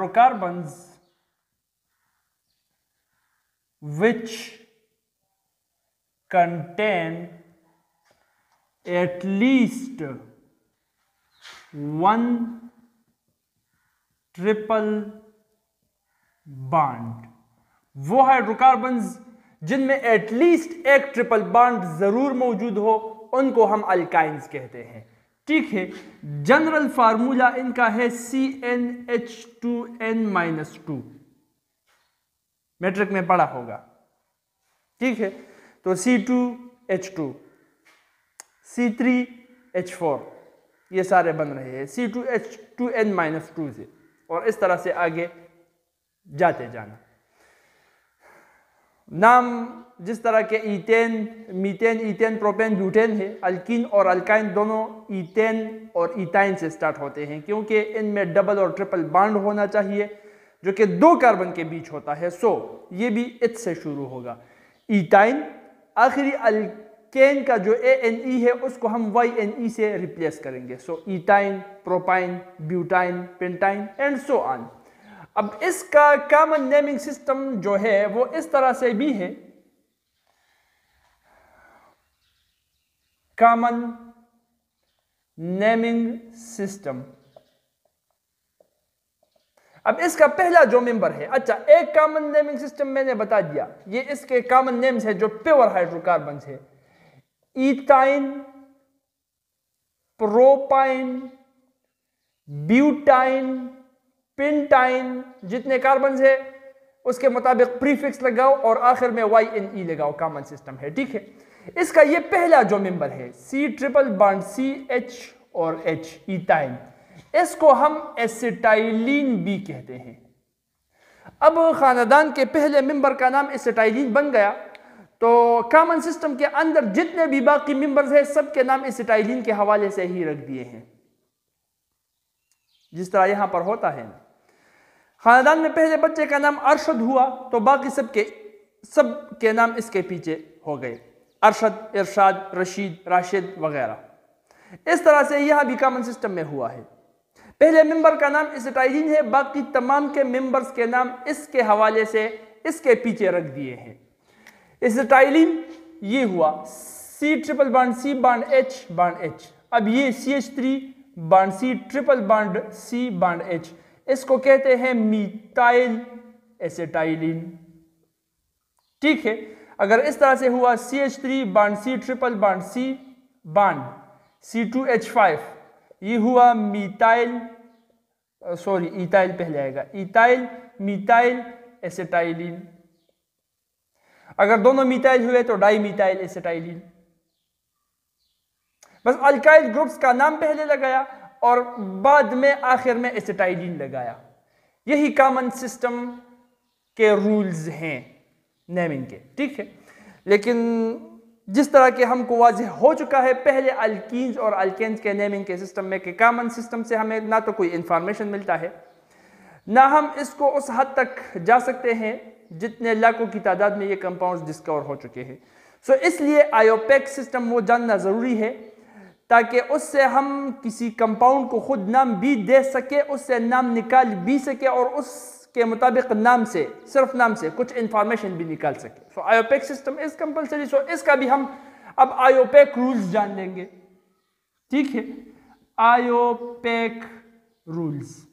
hydrocarbons which contain at least one triple bond, वो hydrocarbons जिनमें at least एक triple bond जरूर मौजूद हो उनको हम अल्काइंस कहते हैं। ठीक है, जनरल फार्मूला इनका है CnH2n-2, मैट्रिक में पढ़ा होगा। ठीक है, तो C2H2, C3H4 ये सारे बन रहे हैं C2H2n-2 से, और इस तरह से आगे जाते जाना। नाम जिस तरह के ethane, methane, ethane, propane, butane है, अल्कीन और अल्काइन दोनों ईथेन और इथाइन से स्टार्ट होते हैं, क्योंकि इनमें डबल और ट्रिपल बॉन्ड होना चाहिए जो कि 2 कार्बन के बीच होता है। सो ये भी इथ से शुरू होगा। इथाइन, आखिरी अल्केन का जो ANE है उसको हम YNE से रिप्लेस करेंगे। So ethyne, propyne, butyne, pentyne and so on. अब इसका कॉमन नेमिंग सिस्टम जो है वो इस तरह से भी है, कॉमन नेमिंग सिस्टम। अब इसका पहला जो मेंबर है, अच्छा एक कॉमन नेमिंग सिस्टम मैंने बता दिया, ये इसके कॉमन नेम्स है जो प्योर हाइड्रोकार्बन है। इथाइन, प्रोपाइन, ब्यूटाइन, पेंटाइन, जितने कार्बन है उसके मुताबिक प्रीफिक्स लगाओ और आखिर में YNE लगाओ, कॉमन सिस्टम है। ठीक है, इसका ये पहला जो मेंबर है C ट्रिपल बॉन्ड CH और H, इथाइन, इसको हम एसिटाइलिन भी कहते हैं। अब खानदान के पहले मेंबर का नाम एसिटाइलिन बन गया, तो कॉमन सिस्टम के अंदर जितने भी बाकी मेंबर्स हैं सबके नाम एसिटाइलिन के हवाले से ही रख दिए हैं, जिस तरह यहां पर होता है। खानदान में पहले बच्चे का नाम अरशद हुआ तो बाकी सबके नाम इसके पीछे हो गए, अरशद, इरशाद, रशीद, राशिद वगैरह। इस तरह से यह भी कॉमन सिस्टम में हुआ है। पहले मेंबर का नाम एसिटाइलिन है, बाकी तमाम के मेंबर्स के नाम इसके हवाले से इसके पीछे रख दिए हैं। एसिटाइलिन ये हुआ C triple bond C bond H bond H। अब ये CH3 bond C triple bond C bond H, इसको कहते हैं मीथाइल एसिटाइलिन। ठीक है, अगर इस तरह से हुआ CH3 bond C triple bond C bond C2H5, ये हुआ मीथाइल, सॉरी इथाइल पहले आएगा, इथाइल मीथाइल एसिटाइलिन। अगर दोनों मीथाइल हुए तो डाई मीथाइल एसिटाइलिन। बस अल्काइल ग्रुप्स का नाम पहले लगाया और बाद में आखिर में एसिटाइलिन लगाया। यही कॉमन सिस्टम के रूल्स हैं नेमिंग के। ठीक है, लेकिन जिस तरह के हमको वाज़ेह हो चुका है पहले अल्कीन्स और अल्केन्स के नेमिंग के सिस्टम में कि कॉमन सिस्टम से हमें ना तो कोई इंफॉर्मेशन मिलता है, ना हम इसको उस हद तक जा सकते हैं जितने लाखों की तादाद में ये कंपाउंड्स डिस्कवर हो चुके हैं। सो इसलिए आयोपेक सिस्टम वो जानना ज़रूरी है ताकि उससे हम किसी कंपाउंड को खुद नाम भी दे सके, उससे नाम निकाल भी सके और उसके मुताबिक नाम से, सिर्फ नाम से कुछ इंफॉर्मेशन भी निकाल सके। सो आयोपेक सिस्टम इज कंपल्सरी। सो इसका भी हम अब आयोपेक रूल्स जान लेंगे। ठीक है, IUPAC rules.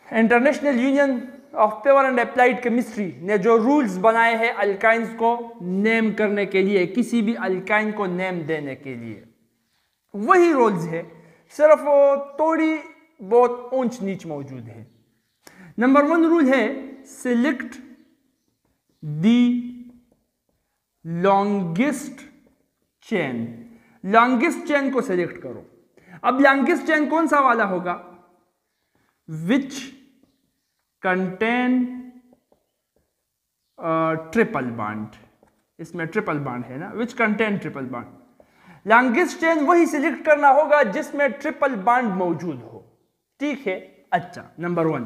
International union of pure and applied chemistry ने जो रूल्स बनाए हैं अल्काइंस को नेम करने के लिए, किसी भी अल्काइन को नेम देने के लिए, वही रूल्स है, सिर्फ थोड़ी बहुत ऊंच नीच मौजूद है। नंबर 1 रूल है select the longest chain. Longest chain को सिलेक्ट करो। अब लॉन्गेस्ट चेन कौन सा वाला होगा? Which contain triple bond. इसमें ट्रिपल बॉन्ड है ना, which contain triple bond. Longest chain वही सिलेक्ट करना होगा जिसमें ट्रिपल बॉन्ड मौजूद हो। ठीक है, अच्छा, नंबर 1।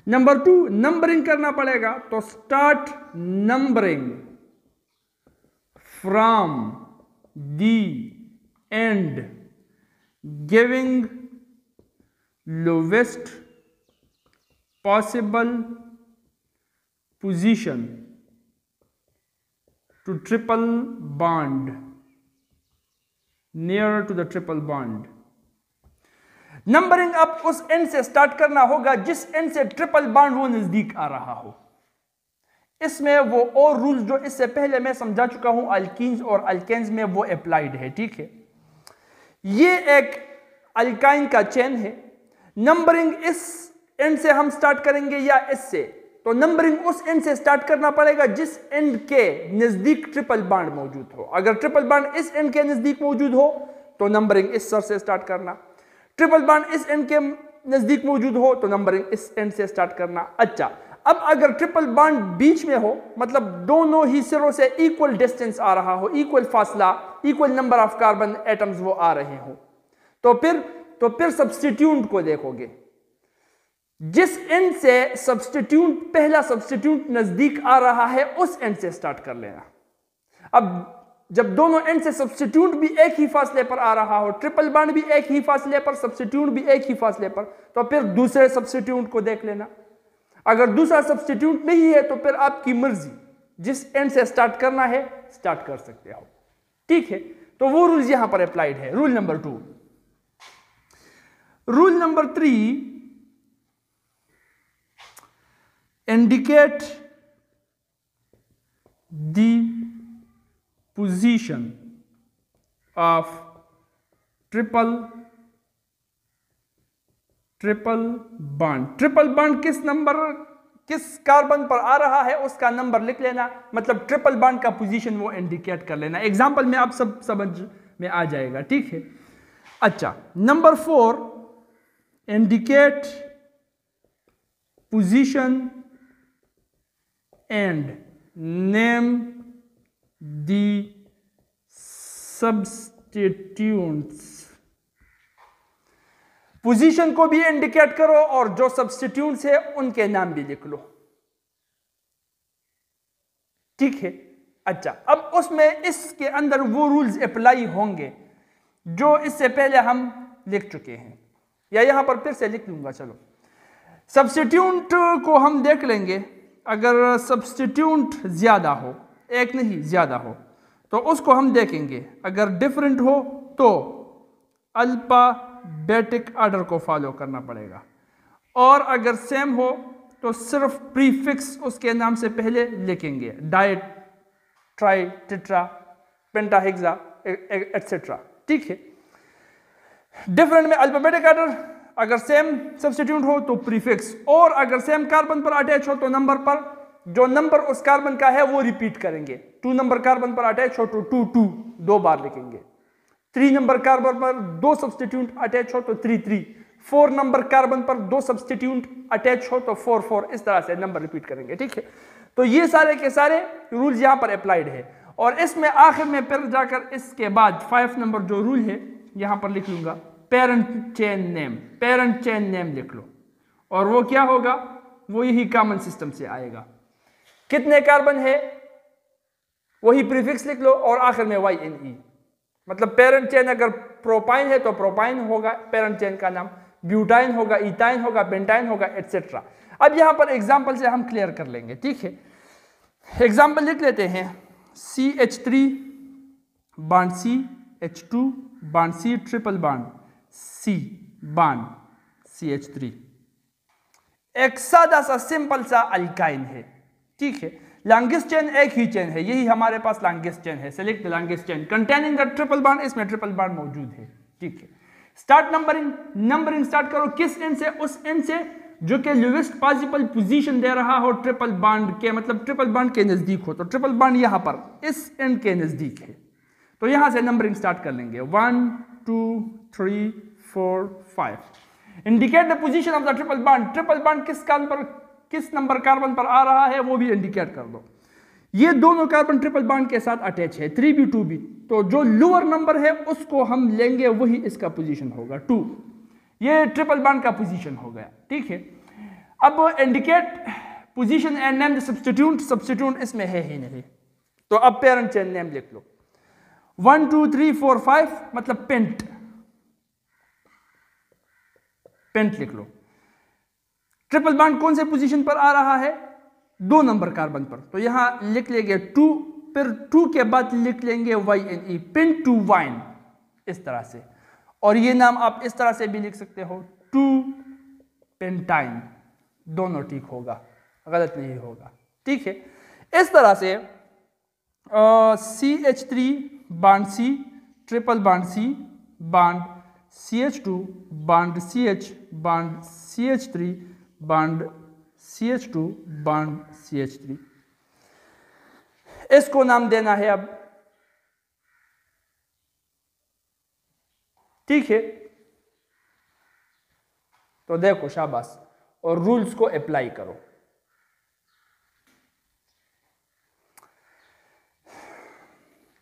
नंबर 2 नंबरिंग करना पड़ेगा, तो start numbering from the end giving lowest possible position to triple bond near to the triple bond. Numbering अब उस एंड से स्टार्ट करना होगा जिस एंड से ट्रिपल बॉन्ड वो नजदीक आ रहा हो। इसमें वो और रूल्स जो इससे पहले मैं समझा चुका हूं अल्कीन्स और अल्केन्स में वो अप्लाइड है, ठीक है। ये एक अल्काइन का चेन है। नंबरिंग इस एंड से हम स्टार्ट करेंगे या इससे, तो नंबरिंग उस एंड से स्टार्ट करना पड़ेगा जिस एंड के नजदीक ट्रिपल बॉन्ड मौजूद हो। अगर ट्रिपल बॉन्ड इस एंड के नजदीक मौजूद हो तो नंबरिंग इस सर से स्टार्ट करना, ट्रिपल बॉन्ड इस एंड के नजदीक मौजूद हो तो नंबरिंग इस एंड से स्टार्ट करना। अच्छा, अब अगर ट्रिपल बॉन्ड बीच में हो, मतलब दोनों ही सिरों से इक्वल डिस्टेंस आ रहा हो, इक्वल फासला, equal number of carbon atoms वो आ रहे हो, तो फिर सब्स्टिट्यूट को देखोगे। जिस एंड से पहला सब्स्टिट्यूट नजदीक आ रहा है उस एंड से स्टार्ट कर लेना। अब जब दोनों एंड से सब्स्टिट्यूट भी एक ही फासले पर आ रहा हो, ट्रिपल बॉन्ड भी एक ही फासले पर, सब्स्टिट्यूट भी एक ही फासले पर, तो फिर दूसरे सब्स्टिट्यूट को देख लेना। अगर दूसरा सब्स्टिट्यूट नहीं है तो फिर आपकी मर्जी, जिस एंड से स्टार्ट करना है स्टार्ट कर सकते हो, ठीक है। तो वो रूल्स यहां पर अप्लाइड है। Rule number 2। Rule number 3, indicate the position of triple bond। Triple bond किस कार्बन पर आ रहा है उसका नंबर लिख लेना, मतलब ट्रिपल बॉन्ड का पोजीशन वो इंडिकेट कर लेना। एग्जांपल में आप सब समझ में आ जाएगा, ठीक है। अच्छा, number 4, indicate position and name the substituents। Position को भी इंडिकेट करो और जो सब्स्टिट्यूट्स है उनके नाम भी लिख लो, ठीक है। अच्छा, अब उसमें इसके अंदर वो रूल्स अप्लाई होंगे जो इससे पहले हम लिख चुके हैं, या यहां पर फिर से लिख लूंगा। चलो, सब्स्टिट्यूट को हम देख लेंगे। अगर सब्स्टिट्यूट ज्यादा हो, एक नहीं ज्यादा हो, तो उसको हम देखेंगे। अगर डिफरेंट हो तो अल्फाबेटिक ऑर्डर को फॉलो करना पड़ेगा, और अगर सेम हो तो सिर्फ प्रीफिक्स उसके नाम से पहले लिखेंगे, डाई, ट्राई, टेट्रा, पेंटाहेक्सा एटसेट्रा, ठीक है। डिफरेंट में अल्फाबेटिक ऑर्डर, अगर सेम सब्स्टिट्यूट हो तो प्रीफिक्स, और अगर सेम कार्बन पर अटैच हो तो नंबर पर, जो नंबर उस कार्बन का है वो रिपीट करेंगे। 2 नंबर कार्बन पर अटैच हो तो 2 2 2 बार लिखेंगे। 3 नंबर कार्बन पर 2 सब्स्टिट्यूट अटैच हो तो 3 3। 4 नंबर कार्बन पर 2 सब्स्टिट्यूट अटैच हो तो 4 4। इस तरह से नंबर रिपीट करेंगे, ठीक है। तो ये सारे के सारे रूल्स यहां पर अप्लाइड है, और इसमें आखिर में फिर जाकर इसके बाद 5 नंबर जो रूल है यहां पर लिख लूंगा, parent chain name. Parent chain name लिख लो, और वो क्या होगा, वो यही कॉमन सिस्टम से आएगा। कितने कार्बन है वही प्रीफिक्स लिख लो, और आखिर में YNE। मतलब पेरेंट चेन अगर प्रोपाइन है तो प्रोपाइन होगा पेरेंट चेन का नाम, ब्यूटाइन होगा, इथाइन होगा, पेंटाइन होगा, एटसेट्रा। अब यहां पर एग्जांपल से हम क्लियर कर लेंगे, ठीक है। एग्जांपल लिख लेते हैं, CH3 bond C, H2 bond C, triple bond C bond CH3। एक सादा सा सिंपल सा अल्काइन है, ठीक है। लॉन्गेस्ट चेन एक ही चेन है, यही हमारे पास लॉन्गेस्ट चेन है। Select the longest chain containing the triple bond, इसमें ट्रिपल बॉन्ड मौजूद है, ठीक है। Start numbering. नंबरिंग स्टार्ट करो किस एंड से, उस एंड से जो कि लोवेस्ट पॉसिबल पोजीशन दे रहा हो ट्रिपल बॉन्ड के, मतलब ट्रिपल बॉन्ड के नजदीक हो। तो ट्रिपल बॉन्ड यहां पर इस एंड के नजदीक है, तो यहां से नंबरिंग स्टार्ट कर लेंगे। 1 2 3 4 5। Indicate the position of the triple bond. Triple bond किस नंबर कार्बन पर आ रहा है वो भी इंडिकेट कर दो। ये दोनों कार्बन ट्रिपल बॉन्ड के साथ अटैच है, 3b 2b, तो जो लोअर नंबर है उसको हम लेंगे, वही इसका पोजीशन होगा 2। ये ट्रिपल बॉन्ड का पोजीशन हो गया, ठीक है। अब indicate position and name the substitute. Substitute इसमें है ही नहीं, तो अब पेरेंट चेन नेम लिख लो। 1 2 3 4 5 मतलब पेंट। पेंट लिख लो। ट्रिपल बॉन्ड कौन से पोजीशन पर आ रहा है? 2 नंबर कार्बन पर। तो यहां लिख लेंगे 2, फिर 2 के बाद लिख लेंगे YNE, पिन टू वाइन, इस तरह से। और ये नाम आप इस तरह से भी लिख सकते हो 2 पेंटाइन, दोनों ठीक होगा, गलत नहीं होगा, ठीक है। इस तरह से CH3 bond C, triple bond C, bond CH2, bond CH, bond CH3, bond CH2, bond CH3, इसको नाम देना है अब, ठीक है। तो देखो शाबाश, और रूल्स को अप्लाई करो।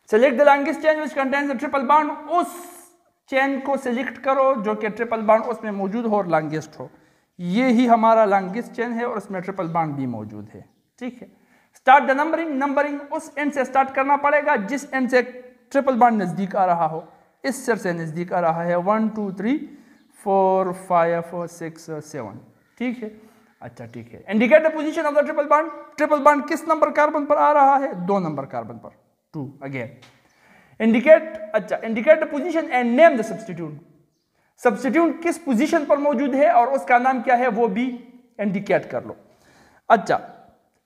Select the longest chain which contains the triple bond, उस चेन को सिलेक्ट करो जो कि ट्रिपल बॉन्ड उसमें मौजूद हो और लॉन्गेस्ट हो। ये ही हमारा लॉन्गेस्ट चेन है और उसमें ट्रिपल बॉन्ड भी मौजूद है, ठीक है। स्टार्ट द नंबरिंग, नंबरिंग उस एंड से स्टार्ट करना पड़ेगा जिस एंड से ट्रिपल बॉन्ड नजदीक आ रहा हो। इस सिर से नजदीक आ रहा है 1 2 3 4 5 6 7, ठीक है। अच्छा ठीक है। Indicate the position of the triple bond, triple bond किस नंबर कार्बन पर आ रहा है? 2 नंबर कार्बन पर, 2 अगेन। इंडिकेट, अच्छा indicate the position and name the substitute, substitute किस पोजीशन पर मौजूद है और उसका नाम क्या है वो भी इंडिकेट कर लो। अच्छा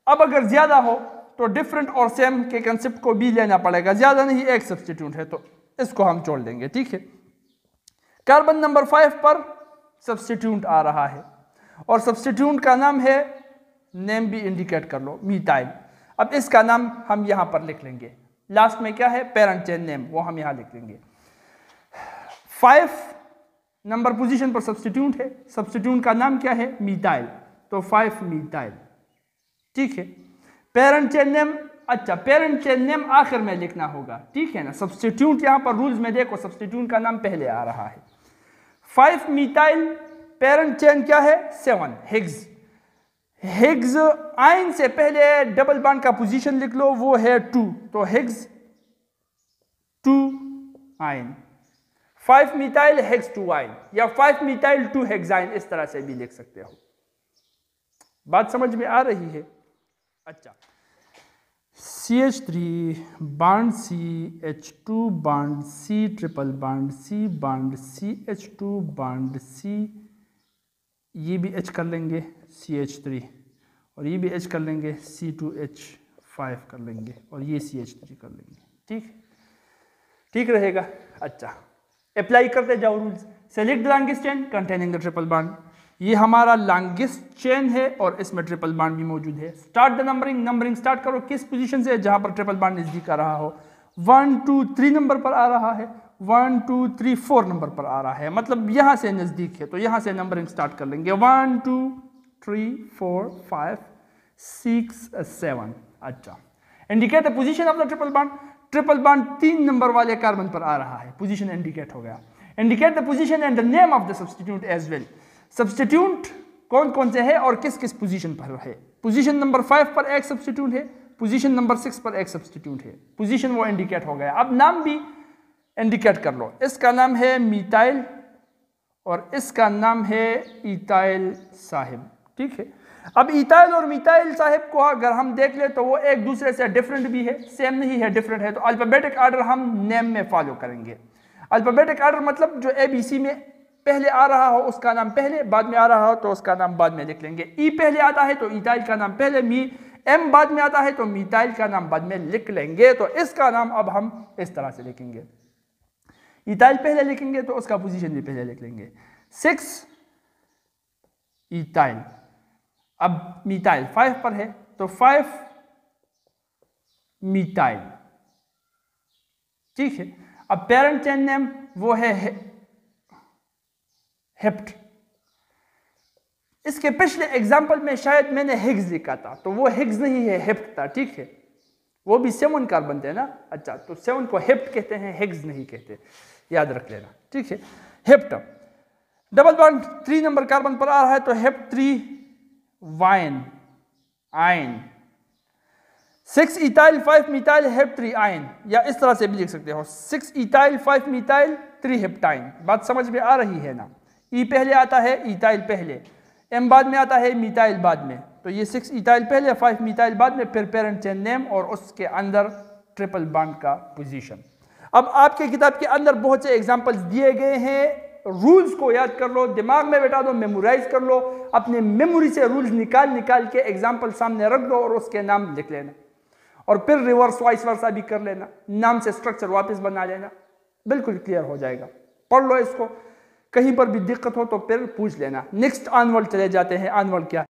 अब अगर ज्यादा हो तो डिफरेंट और सेम के कंसेप्ट को भी लेना पड़ेगा, ज्यादा नहीं, एक सब्स्टिट्यूट है तो इसको हम छोड़ देंगे, ठीक है। कार्बन नंबर 5 पर सब्स्टिट्यूट आ रहा है और सब्स्टिट्यूट का नाम है, नेम भी इंडिकेट कर लो, मीथाइल। अब इसका नाम हम यहां पर लिख लेंगे, लास्ट में क्या है पेरेंट चेन नेम, वो हम यहां लिख लेंगे। 5 नंबर पोजीशन पर सब्स्टिट्यूट है, सब्स्टिट्यूट का नाम क्या है? मीथाइल, तो 5 मीथाइल, ठीक है। पेरेंट चेन नेम, अच्छा पेरेंट चेन नेम आखिर में लिखना होगा, ठीक है ना। सब्स्टिट्यूट यहां पर रूल्स में देखो सब्स्टिट्यूट का नाम पहले आ रहा है। 5 मीथाइल, पेरेंट चेन क्या है? 7 हिग्स। हिग्स आयन से पहले डबल बॉन्ड का पोजीशन लिख लो, वो है 2, तो Higgs 2 ion, 5 methyl hex 2 ion, या 5 मीथाइल 2 हेक्साइन, इस तरह से भी लिख सकते हो। बात समझ में आ रही है? अच्छा CH3 bond C, H2 bond C, triple bond C, bond CH2 bond C, ये भी H कर लेंगे CH3, और ये भी H कर लेंगे C2H5 कर लेंगे, और ये CH3 कर लेंगे, ठीक ठीक रहेगा। अच्छा अप्लाई करते जाओ rules. Select the longest chain containing the triple bond, ये हमारा लॉन्गेस्ट चेन है और इसमें ट्रिपल बॉन्ड भी मौजूद है। Start the numbering, numbering start करो किस पोजीशन से? जहां पर ट्रिपल बॉन्ड नजदीक आ रहा हो। 1 2 3 नंबर पर आ रहा है, 1 2 3 4 नंबर पर आ रहा है, मतलब यहां से नजदीक है, तो यहां से नंबरिंग स्टार्ट कर लेंगे। 1 2 3 4 5 6 7। अच्छा indicate the position of the triple bond, triple bond 3 number वाले कार्बन पर आ रहा है, पोजीशन इंडिकेट हो गया। Indicate the position and the name of the substituent as well, substituent कौन कौन से है और किस किस पोजीशन पर है। पोजीशन नंबर 5 पर एक सब्स्टिट्यूट है, पोजीशन नंबर 6 पर एक सब्स्टिट्यूट है, पोजीशन वो इंडिकेट हो गया। अब नाम भी इंडिकेट कर लो, इसका नाम है मीथाइल और इसका नाम है इथाइल साहिब, ठीक है। अब इथाइल और मिथाइल साहिब को अगर हम देख ले तो वो एक दूसरे से डिफरेंट भी है, सेम नहीं है, डिफरेंट है, तो अल्फाबेटिक ऑर्डर हम नेम में फॉलो करेंगे। अल्फाबेटिक ऑर्डर मतलब जो ABC में पहले आ रहा हो उसका नाम पहले, बाद में आ रहा हो तो उसका नाम बाद में लिख लेंगे। E पहले आता है तो इथाइल का नाम पहले, M बाद में आता है तो मिथाइल का नाम बाद में लिख लेंगे। तो इसका नाम अब हम इस तरह से लिखेंगे, इथाइल पहले लिखेंगे तो उसका पोजीशन भी पहले लिख लेंगे। 6 इथाइल, अब मिथाइल 5 पर है तो 5 मिथाइल, ठीक है। अब पेरेंट चेन नेम वो है हेप्ट। इसके पिछले एग्जाम्पल में शायद मैंने हिग्स लिखा था, तो वो हिग्स नहीं है, हेप्ट था, ठीक है। वो भी 7 कार्बन थे ना, अच्छा तो 7 को हेप्ट कहते हैं, हिग्स नहीं कहते, याद रख लेना, ठीक है। Hept double bond 3 number carbon पर आ रहा है तो hept 3 wine ion, 6 ethyl 5 methyl hept 3 ion, या इस तरह से भी लिख सकते हो 6 इथाइल 5 मिथाइल 3 हेप्टाइन। बात समझ में आ रही है ना। ई पहले आता है, इथाइल पहले, एम बाद में आता है, मिथाइल बाद में। तो ये 6 इथाइल पहले, 5 मिथाइल बाद में, फिर पेरेंट चेन नेम और उसके अंदर ट्रिपल बॉन्ड का पोजीशन। अब आपके किताब के अंदर बहुत से एग्जांपल्स दिए गए हैं, रूल्स को याद कर लो, दिमाग में बैठा दो, मेमोराइज कर लो, अपने मेमोरी से रूल्स निकाल निकाल के एग्जांपल सामने रख दो और उसके नाम लिख लेना, और फिर रिवर्स वाइस वर्सा भी कर लेना, नाम से स्ट्रक्चर वापस बना लेना, बिल्कुल क्लियर हो जाएगा। पढ़ लो इसको, कहीं पर भी दिक्कत हो तो फिर पूछ लेना। नेक्स्ट आनवर्ड चले जाते हैं। आनवर्ड क्या